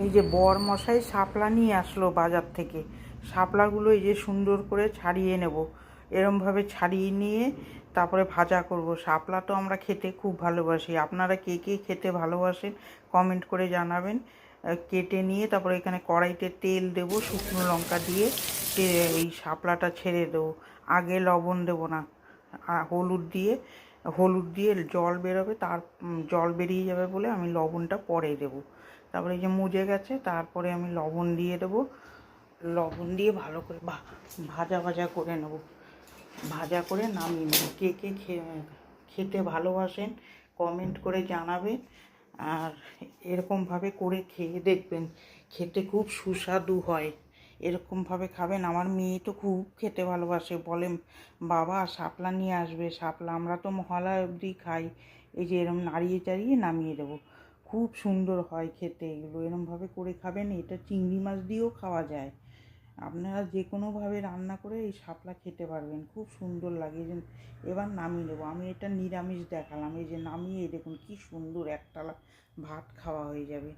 এই যে বর মশাই শাপলা নিয়ে আসলো বাজার থেকে। শাপলাগুলো এই যে সুন্দর করে ছাড়িয়ে নেব, এরমভাবে ছাড়িয়ে নিয়ে তারপরে ভাজা করব। শাপলা তো আমরা খেতে খুব ভালোবাসি, আপনারা কে কে খেতে ভালোবাসেন কমেন্ট করে জানাবেন। কেটে নিয়ে তারপরে এখানে কড়াইতে তেল দেব, শুকনো লঙ্কা দিয়ে এই শাপলাটা ছেড়ে দেবো। আগে লবণ দেবো না, হলুদ দিয়ে জল বেরোবে, তার জল বেরিয়ে যাবে বলে আমি লবণটা পরে দেবো। তারপরে এই যে মুজে গেছে, তারপরে আমি লবণ দিয়ে দেবো। লবণ দিয়ে ভালো করে ভাজা ভাজা করে নেব, ভাজা করে নামিয়ে নেব। কে কে খেতে ভালোবাসেন কমেন্ট করে জানাবেন। আর এরকমভাবে করে খেয়ে দেখবেন, খেতে খুব সুস্বাদু হয়। এরকমভাবে খাবেন। আমার মেয়ে তো খুব খেতে ভালোবাসে, বলে বাবা শাপলা নিয়ে আসবে। শাপলা আমরা তো মহালয়া অবধি খাই। এই যে এরম নাড়িয়ে চাড়িয়ে নামিয়ে দেবো, খুব সুন্দর হয় খেতে এগুলো। এরমভাবে করে খাবেন। এটা চিংড়ি মাছ দিয়েও খাওয়া যায়। আপনারা যে কোনোভাবে রান্না করে এই শাপলা খেতে পারবেন, খুব সুন্দর লাগে। যে এবার নামিয়ে নেবো। আমি এটা নিরামিষ দেখালাম, এই যে নামিয়ে দেখুন কি সুন্দর একতলা ভাত খাওয়া হয়ে যাবে।